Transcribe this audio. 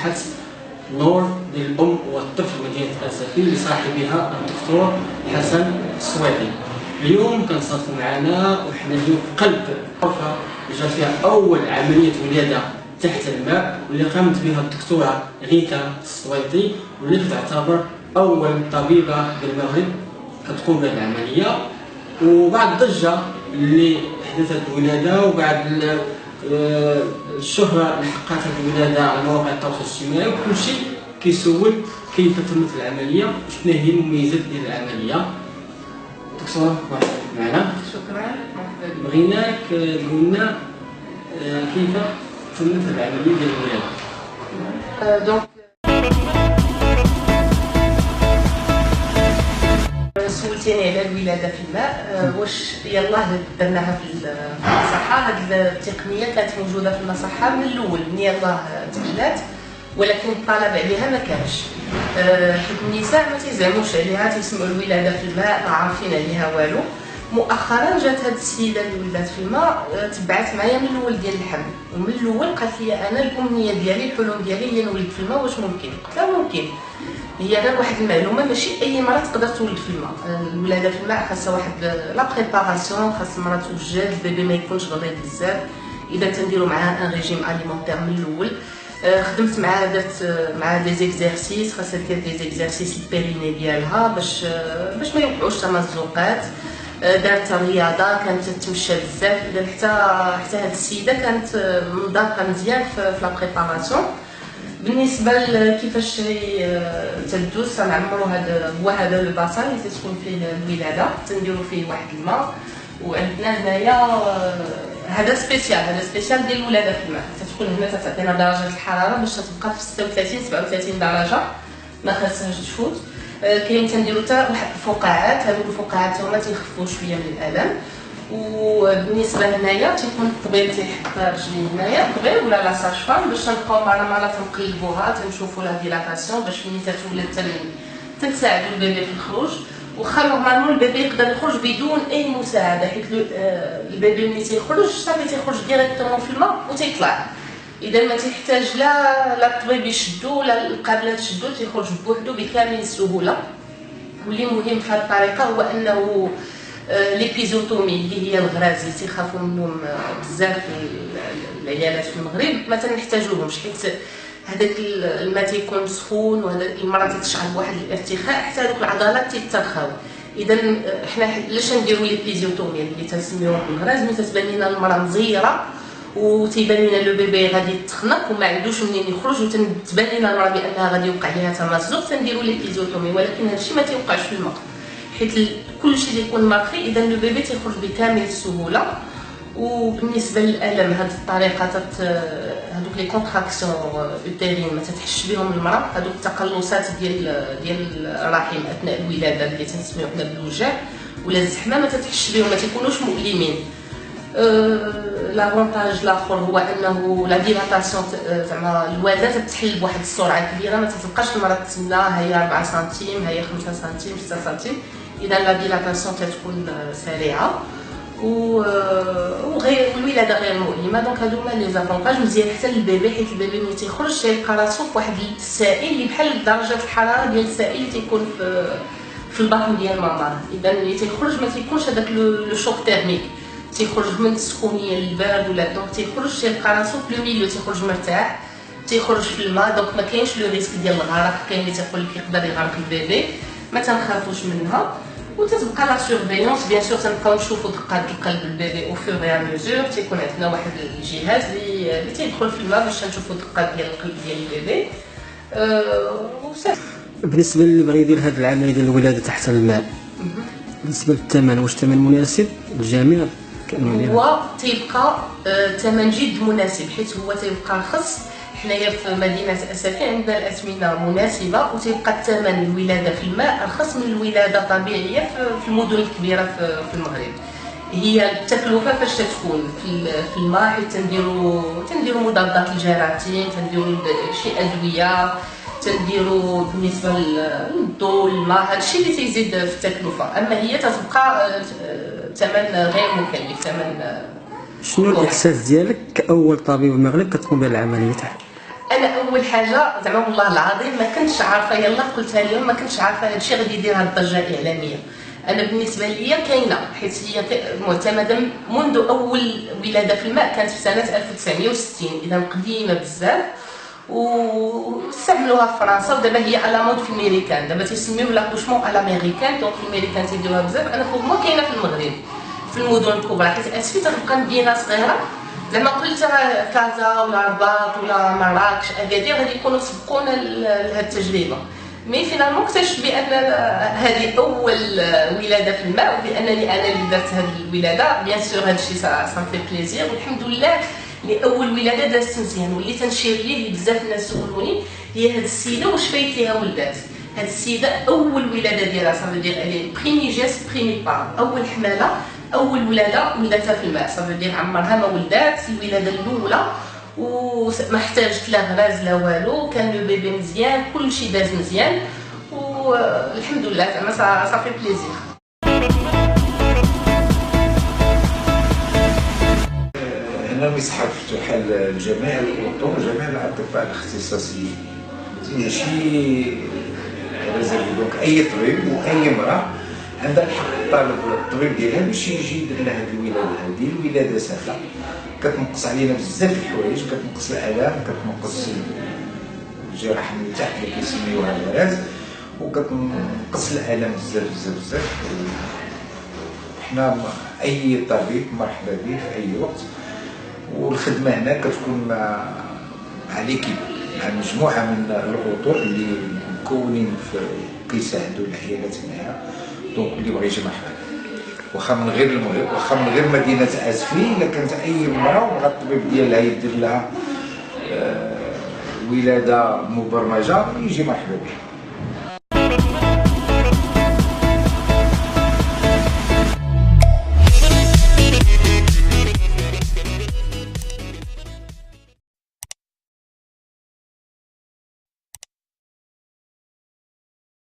صحة نور ديال الأم والطفل مدينة أسفين لصاحبها الدكتور حسن السويطي. اليوم كنصادفوا معنا وحنا اليوم في قلب غرفة جات فيها أول عملية ولادة تحت الماء واللي قامت بها الدكتورة غيتا السويطي، واللي تعتبر أول طبيبة بالمغرب كتقوم بهذه العملية. وبعد الضجة اللي حدثت الولادة وبعد الشهرة اللي حققت هذه الولادة على مواقع التواصل الاجتماعي، وكل شيء كيسول كيف تمت العملية وشنو هي المميزات ديال العملية. دكتورة مرحبا معنا. شكرا. بغيناك تقول لنا كيف تمت العملية ديال الولادة. دونك سولتيني على الولادة في الماء، واش يلاه درناها في المصحة. هاد التقنية كانت موجودة في المصحة من الأول من يلاه تبنات، ولكن الطلب عليها ما كانش، حيت النساء ما تيزعموش عليها، تيسمعوا الولادة في الماء ما عارفين عليها والو. مؤخرا جات هاد السيده اللي ولات في الماء، تبعت معايا من الاول ديال الحمل، ومن الاول قالت لي انا الامنيه ديالي الحلم ديالي هي نولد في الماء، واش ممكن؟ قلت لها ممكن. هي غير واحد المعلومه، ماشي اي مراه تقدر تولد في الماء. الولاده في الماء خاصها واحد لا بريباراسيون، خاص المراه توجد، البيبي ما يكونش غليظ بزاف، اذا تنديروا معاه ان ريجيم اليمونتير من الاول. خدمت معاه، درت معاه دي زيكزارسيس، خاصها دير دي زيكزارسيس البيريني ديالها باش ما يوقعوش تمزقات. دارت الرياضه، كانت تتمشى بزاف، حتى هاد السيده كانت منضبطه مزيان في لا بريباراسيون. بالنسبه لكيفاش تدوز، تنعمروا هذا لو باسان اللي تتكون فيه الولاده، تنديروا فيه واحد الماء. وعندنا هنايا هذا سبيسيال ديال الولاده في الماء، تتكون هنا تعطينا درجه الحراره باش تبقى في 36 37 درجه، ما خاصهاش تفوت. كاين تنديروا حتى واحد الفقاعات، هذوك الفقاعات هما تيخفوا شويه من الالم. وبالنسبه هنايا تيكون الطبيب تيحط رجلي هنايا، الطبيب ولا لا ساج فام، باش نبقاو مع تنقلبوها، تنشوفوا لا ديلاتاسيون باش ملي تتولد تنساعدوا البيبي في الخروج. وخا نورمالمون البيبي يقدر يخرج بدون اي مساعده، حيت البيبي ملي تيخرج صافي تيخرج ديريكتومون في الماء وتيطلع، اذا ما تيحتاج لا الطبيب يشدو ولا القابله تشدو، تيخرج بوحدو بكامل السهوله. واللي مهم في هذه الطريقه هو انه ليبيزوتومي اللي هي الغراز اللي تيخافوا منهم بزاف العيالات في المغرب ما تنحتاجوهمش، حيت هذاك الماء تيكون سخون وهذا المراه تتشعر بواحد الارتخاء حتى هذوك العضلات تيترخاو. اذا حنا علاش نديروا ليبيزوتومي اللي تسميوها الغراز؟ ملي تتبان لنا المراه مزيره وتيبان لنا لو بيبي غادي يتخنق وما عندوش منين يخرج، وتبان لنا المراه بانها غادي يوقع ليها تمزق، تنديروا ليبيزوتومي. ولكن هادشي ما تيوقعش في الماء، حيت كلشي اللي يكون ماركي، اذا لو بيبي تيخرج بكامل السهوله. وبالنسبه للالم، هذه الطريقه هذوك لي كونتراكسيون اوتيرين ما تتحش بهم المراه، هذوك التقلصات ديال الرحم اثناء الولاده اللي تنسميو حنا بالوجع ولا الزحمه، ما تتحش بهم، ما تيكونوش مؤلمين. لافونتاج الاخر هو انه لا ديلاتاسيون، زعما الولاده تتحل بواحد السرعه كبيره، ما تتبقاش المراه تسنى هي 4 سنتيم هي 5 سنتيم 6 سنتيم، اذا لا ديلاتاسيون تتكون سريعه وغير الولاده غير مؤلمه. دونك هادو هما لي زافونتاج، مزيان حتى للبيبي، حيت البيبي ملي تيخرج تيلقى راسو فواحد السائل اللي بحال درجه الحراره ديال السائل اللي تيكون في البطن ديال ماما. اذا ملي تيخرج ما تيكونش هذاك لو شوك تيرميك، تيخرج من السخونيه للبرد ولا، دونك تيخرج تيلقى راسو في لو ميليو، تيخرج مرتاح، تيخرج في الماء، دونك ما كاينش لو ريسك ديال الغرق. كاين اللي تيقول لك يقدر يغرق البيبي، ما تنخافوش منها. وتتبقى لا سورفيونس، بيان سور تنبقاو نشوفوا دقات القلب البيبي او فور اي ميزور، تيكون عندنا واحد الجهاز اللي تيدخل في الماء باش نشوفوا دقات ديال القلب ديال البيبي. وصافي. بالنسبه اللي بغى يدير هذه العمليه ديال الولاده تحت الماء، بالنسبه للثمن، واش الثمن مناسب للجميع؟ هو تيبقى ثمن جد مناسب، حيت هو تيبقى رخص. حنايا في مدينه اسفين عندنا الاثمنه مناسبه، وتيبقى الثمن الولاده في الماء ارخص من الولاده الطبيعيه في المدن الكبيره في المغرب. هي التكلفه فاش تكون في الماء، حيت تنديروا مضادات الجراثيم، تنديروا شي ادويه، تنديروا بالنسبه للضوء الماء، هادشي اللي تيزيد في التكلفه. اما هي تتبقى ثمن غير مكلف، ثمن. شنو الاحساس ديالك كاول طبيب المغرب كتقوم بهذه العمليه؟ انا اول حاجه زعما والله العظيم ما كنتش عارفه، يلا قلتها اليوم، ما كنتش عارفه هذا الشيء غادي يدير هذه الضجه الاعلاميه. انا بالنسبه لي كاينه، حيت هي معتمده منذ اول ولاده في الماء كانت في سنه 1960، اذا قديمه بزاف، واستعملوها في فرنسا، ودابا هي على مود في الميريكان، دابا تيسميوه لاكوشمون على ميريكان، دونك في الميريكان تيديروها بزاف. انا فورمون كاينه في المغرب في المدن الكبرى، حيت اسفي تبقى مدينه صغيره، زعما قلت كازا ولا رباط ولا مراكش اكادير غادي يكونوا سبقونا لهذه التجربه. مي فينالمون اكتشفت بان هذه اول ولاده في الماء، وبانني انا اللي درت هذه الولاده. بيان سور هذا الشيء صافي في بليزير، والحمد لله لاول ولاده دازت مزيان. واللي تنشير ليه بزاف الناس سولوني هي هذه السيده واش فايت ليها ولدات. هذه السيده اول ولاده ديالها صافي دير عليه بريمي جيست بريمي با، اول حماله اول ولاده ولدتها في الماء، صافي دير عمرها ما ولدات الولاده الاولى، وما احتاجت لا غراز لا والو، كان لو بيبي مزيان، كلشي داز مزيان، والحمد لله زعما صافي بليزير. هنا مسحه مفتوحه لجميع الاطر وجميع الاطباء الاختصاصيين، ماشي ريزيرفي. دونك اي طبيب واي امراه عندها الحق طالب الطبيب ديالها باش يجي يدير لها هذه الولاده. هذه الولاده سهله، كتنقص علينا بزاف الحوايج، كتنقص الالام، كتنقص الجراح من تحت اللي كيسميوها الغراز، وكتنقص الالام بزاف بزاف بزاف. حنا اي طبيب مرحبا به في اي وقت، والخدمه هنا كتكون مع ليكيب، مع مجموعه من الاطر اللي مكونين كيساعدوا العيالات هنايا. دونك اللي بغى يجي مرحبا، واخا من غير المغرب، واخا من غير مدينه اسفي، الا كانت اي امراه وبغى الطبيب ديالها يدير لها ولاده مبرمجه يجي مرحبا به.